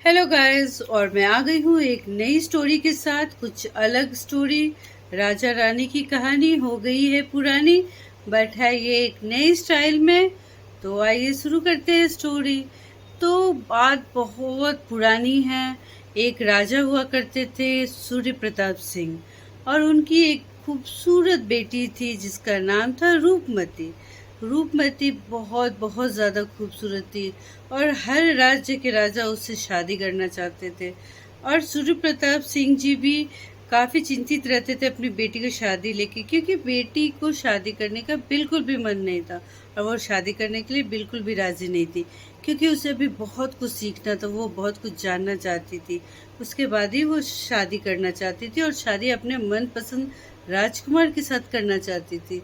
Hello guys, और मैं आ गई हूँ एक नई स्टोरी के साथ। कुछ अलग स्टोरी। राजा रानी की कहानी हो गई है पुरानी, बट है ये एक नई स्टाइल में। तो आइए शुरू करते हैं स्टोरी। तो बात बहुत पुरानी है। एक राजा हुआ करते थे, सूर्य प्रताप सिंह, और उनकी एक खूबसूरत बेटी थी जिसका नाम था रूपमती। रूपमती बहुत बहुत ज़्यादा खूबसूरत थी, और हर राज्य के राजा उससे शादी करना चाहते थे। और सूर्य प्रताप सिंह जी भी काफ़ी चिंतित रहते थे अपनी बेटी की शादी लेके, क्योंकि बेटी को शादी करने का बिल्कुल भी मन नहीं था, और वो शादी करने के लिए बिल्कुल भी राज़ी नहीं थी, क्योंकि उसे अभी बहुत कुछ सीखना था, वो बहुत कुछ जानना चाहती थी। उसके बाद ही वो शादी करना चाहती थी, और शादी अपने मनपसंद राजकुमार के साथ करना चाहती थी।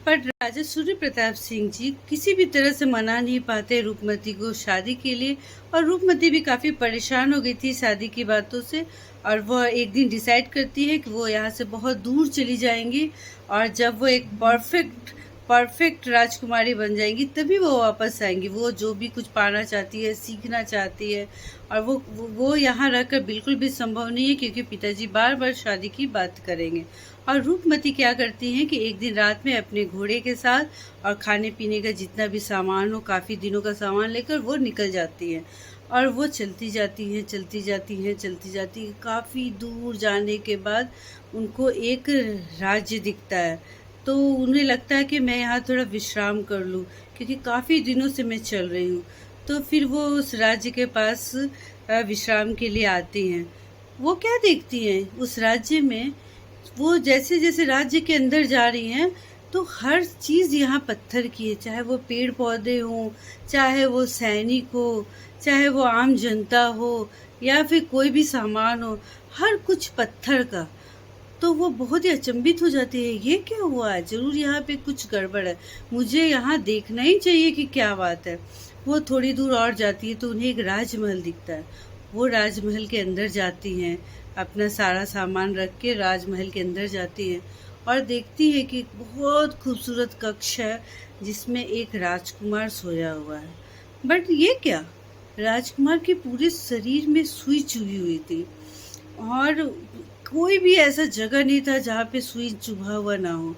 पर राजा सूर्य प्रताप सिंह जी किसी भी तरह से मना नहीं पाते रूपमती को शादी के लिए, और रूपमती भी काफ़ी परेशान हो गई थी शादी की बातों से। और वह एक दिन डिसाइड करती है कि वो यहाँ से बहुत दूर चली जाएंगी, और जब वो एक परफेक्ट परफेक्ट राजकुमारी बन जाएंगी तभी वो वापस आएंगी। वो जो भी कुछ पाना चाहती है, सीखना चाहती है, और वो यहाँ रहकर बिल्कुल भी संभव नहीं है, क्योंकि पिताजी बार बार शादी की बात करेंगे। और रूपमती क्या करती हैं कि एक दिन रात में अपने घोड़े के साथ और खाने पीने का जितना भी सामान हो, काफ़ी दिनों का सामान लेकर वो निकल जाती हैं। और वो चलती जाती हैं, चलती जाती हैं, चलती जाती हैं। काफ़ी दूर जाने के बाद उनको एक राज्य दिखता है। तो उन्हें लगता है कि मैं यहाँ थोड़ा विश्राम कर लूँ, क्योंकि काफ़ी दिनों से मैं चल रही हूँ। तो फिर वो उस राज्य के पास विश्राम के लिए आती हैं। वो क्या देखती हैं उस राज्य में, वो जैसे जैसे राज्य के अंदर जा रही हैं, तो हर चीज़ यहाँ पत्थर की है। चाहे वो पेड़ पौधे हों, चाहे वो सैनिक हो, चाहे वो आम जनता हो, या फिर कोई भी सामान हो, हर कुछ पत्थर का। तो वो बहुत ही अचंभित हो जाती है, ये क्या हुआ है, ज़रूर यहाँ पे कुछ गड़बड़ है, मुझे यहाँ देखना ही चाहिए कि क्या बात है। वो थोड़ी दूर और जाती है तो उन्हें एक राजमहल दिखता है। वो राजमहल के अंदर जाती हैं, अपना सारा सामान रख के राजमहल के अंदर जाती हैं, और देखती है कि एक बहुत खूबसूरत कक्ष है जिसमें एक राजकुमार सोया हुआ है। बट ये क्या, राजकुमार के पूरे शरीर में सुई चुभी हुई थी, और कोई भी ऐसा जगह नहीं था जहाँ पे सुई चुभा हुआ ना हो।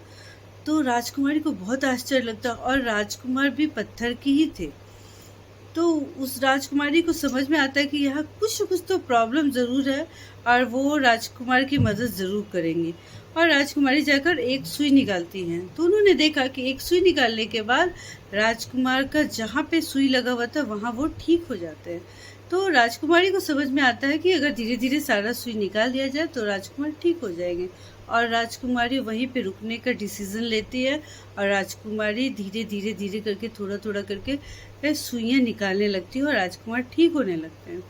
तो राजकुमारी को बहुत आश्चर्य लगता, और राजकुमार भी पत्थर के ही थे। तो उस राजकुमारी को समझ में आता है कि यहाँ कुछ न कुछ तो प्रॉब्लम ज़रूर है, और वो राजकुमार की मदद ज़रूर करेंगी। और राजकुमारी जाकर एक सुई निकालती हैं, तो उन्होंने देखा कि एक सुई निकालने के बाद राजकुमार का जहाँ पे सुई लगा हुआ था वहाँ वो ठीक हो जाते हैं। तो राजकुमारी को समझ में आता है कि अगर धीरे धीरे सारा सुई निकाल दिया जाए तो राजकुमार ठीक हो जाएंगे। और राजकुमारी वहीं पे रुकने का डिसीज़न लेती है, और राजकुमारी धीरे धीरे धीरे करके, थोड़ा थोड़ा करके सुइयाँ निकालने लगती है, और राजकुमार ठीक होने लगते हैं।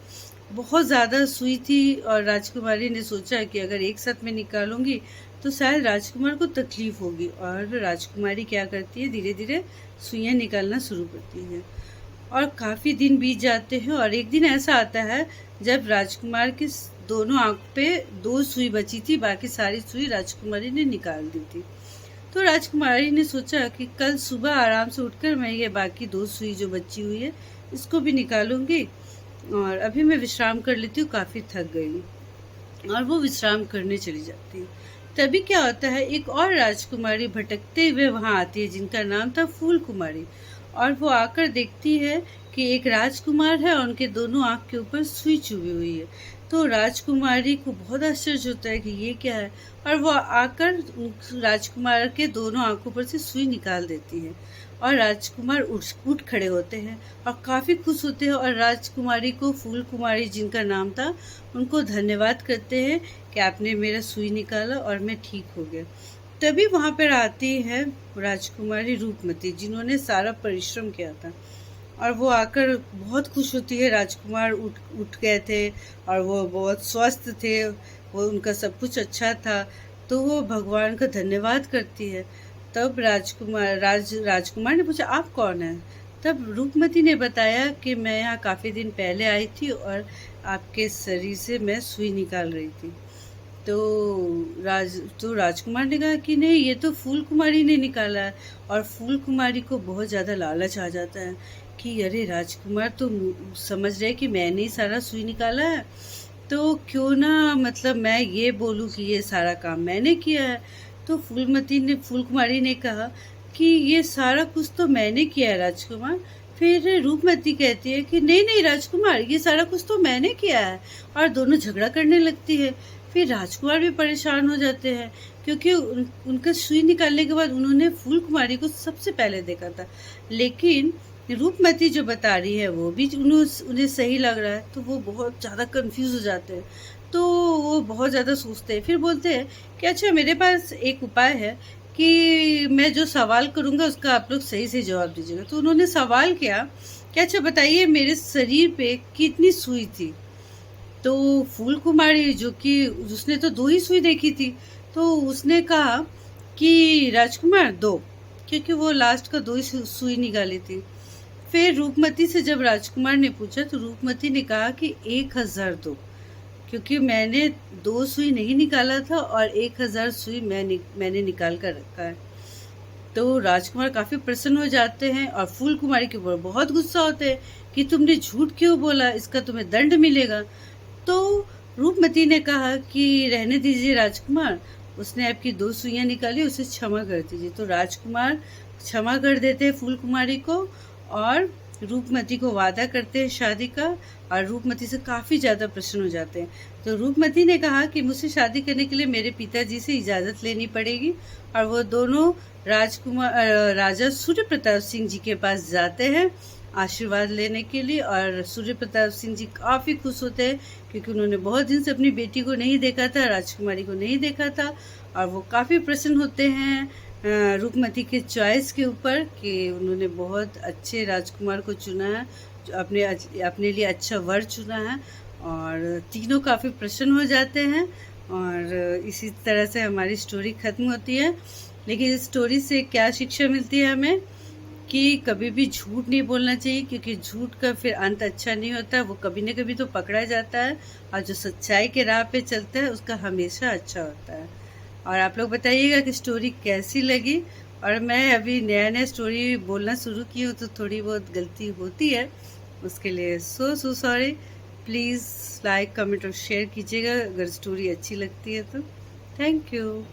बहुत ज़्यादा सुई थी, और राजकुमारी ने सोचा कि अगर एक साथ में निकालूंगी तो शायद राजकुमार को तकलीफ़ होगी। और राजकुमारी क्या करती है, धीरे धीरे सुइयाँ निकालना शुरू करती है। और काफ़ी दिन बीत जाते हैं, और एक दिन ऐसा आता है जब राजकुमार के दोनों आँख पे दो सुई बची थी, बाकी सारी सुई राजकुमारी ने निकाल दी थी। तो राजकुमारी ने सोचा कि कल सुबह आराम से उठकर मैं ये बाकी दो सुई जो बची हुई है इसको भी निकालूंगी, और अभी मैं विश्राम कर लेती हूँ, काफ़ी थक गई हूँ। और वो विश्राम करने चली जाती है। तभी क्या होता है, एक और राजकुमारी भटकते हुए वहाँ आती है जिनका नाम था फूल कुमारी। और वो आकर देखती है कि एक राजकुमार है, और उनके दोनों आँख के ऊपर सुई चुभी हुई है। तो राजकुमारी को बहुत आश्चर्य होता है कि ये क्या है, और वो आकर राजकुमार के दोनों आँखों पर से सुई निकाल देती है। और राजकुमार उठ खड़े होते हैं, और काफ़ी खुश होते हैं, और राजकुमारी को, फूल कुमारी जिनका नाम था, उनको धन्यवाद करते हैं कि आपने मेरा सुई निकाला और मैं ठीक हो गया। तभी वहाँ पर आती है राजकुमारी रूपमती, जिन्होंने सारा परिश्रम किया था। और वो आकर बहुत खुश होती है, राजकुमार उठ उठ गए थे, और वो बहुत स्वस्थ थे, वो उनका सब कुछ अच्छा था। तो वो भगवान का धन्यवाद करती है। तब राजकुमार ने पूछा, आप कौन हैं? तब रूपमती ने बताया कि मैं यहाँ काफ़ी दिन पहले आई थी, और आपके शरीर से मैं सुई निकाल रही थी। तो राजकुमार ने कहा कि नहीं, ये तो फूल कुमारी ने निकाला है। और फूल कुमारी को बहुत ज़्यादा लालच आ जाता है कि अरे राजकुमार तो समझ रहे कि मैंने ही सारा सुई निकाला है, तो क्यों ना मतलब मैं ये बोलूँ कि ये सारा काम मैंने किया है। तो फूलकुमारी ने कहा कि ये सारा कुछ तो मैंने किया है राजकुमार। फिर रूपमती कहती है कि नहीं नहीं राजकुमार, ये सारा कुछ तो मैंने किया है, और दोनों झगड़ा करने लगती है। फिर राजकुमार भी परेशान हो जाते हैं, क्योंकि उनका सुई निकालने के बाद उन्होंने फूलकुमारी को सबसे पहले देखा था, लेकिन रूपमती जो बता रही है वो भी उन्हें सही लग रहा है, तो वो बहुत ज़्यादा कंफ्यूज हो जाते हैं। तो वो बहुत ज़्यादा सोचते हैं, फिर बोलते हैं कि अच्छा मेरे पास एक उपाय है कि मैं जो सवाल करूँगा उसका आप लोग सही से जवाब दीजिएगा। तो उन्होंने सवाल किया कि अच्छा बताइए मेरे शरीर पे कितनी सुई थी। तो फूल कुमारी जो कि उसने तो 2 ही सुई देखी थी, तो उसने कहा कि राजकुमार 2, क्योंकि वो लास्ट का 2 ही सुई निकाली थी। फिर रूपमती से जब राजकुमार ने पूछा तो रूपमती ने कहा कि 1000 दो, क्योंकि मैंने 2 सुई नहीं निकाला था और 1000 सुई मैंने निकाल कर रखा है। तो राजकुमार काफ़ी प्रसन्न हो जाते हैं और फूल कुमारी के ऊपर बहुत गुस्सा होते हैं कि तुमने झूठ क्यों बोला, इसका तुम्हें दंड मिलेगा। तो रूपमती ने कहा कि रहने दीजिए राजकुमार, उसने आपकी 2 सुइयाँ निकाली, उसे क्षमा कर दीजिए। तो राजकुमार क्षमा कर देते हैं फूल कुमारी को और रूपमती को वादा करते हैं शादी का, और रूपमती से काफ़ी ज़्यादा प्रसन्न हो जाते हैं। तो रूपमती ने कहा कि मुझसे शादी करने के लिए मेरे पिताजी से इजाज़त लेनी पड़ेगी, और वो दोनों राजा सूर्य प्रताप सिंह जी के पास जाते हैं आशीर्वाद लेने के लिए। और सूर्य प्रताप सिंह जी काफ़ी खुश होते हैं, क्योंकि उन्होंने बहुत दिन से अपनी बेटी को नहीं देखा था, राजकुमारी को नहीं देखा था, और वो काफ़ी प्रसन्न होते हैं रूपमती के चॉइस के ऊपर कि उन्होंने बहुत अच्छे राजकुमार को चुना है, जो अपने लिए अच्छा वर चुना है। और तीनों काफ़ी प्रसन्न हो जाते हैं, और इसी तरह से हमारी स्टोरी ख़त्म होती है। लेकिन इस स्टोरी से क्या शिक्षा मिलती है हमें कि कभी भी झूठ नहीं बोलना चाहिए, क्योंकि झूठ का फिर अंत अच्छा नहीं होता, वो कभी न कभी तो पकड़ा जाता है, और जो सच्चाई के राह पे चलता है उसका हमेशा अच्छा होता है। और आप लोग बताइएगा कि स्टोरी कैसी लगी। और मैं अभी नया नया स्टोरी बोलना शुरू की हूँ, तो थोड़ी बहुत गलती होती है, उसके लिए so sorry. Please like comment और शेयर कीजिएगा अगर स्टोरी अच्छी लगती है तो। Thank you.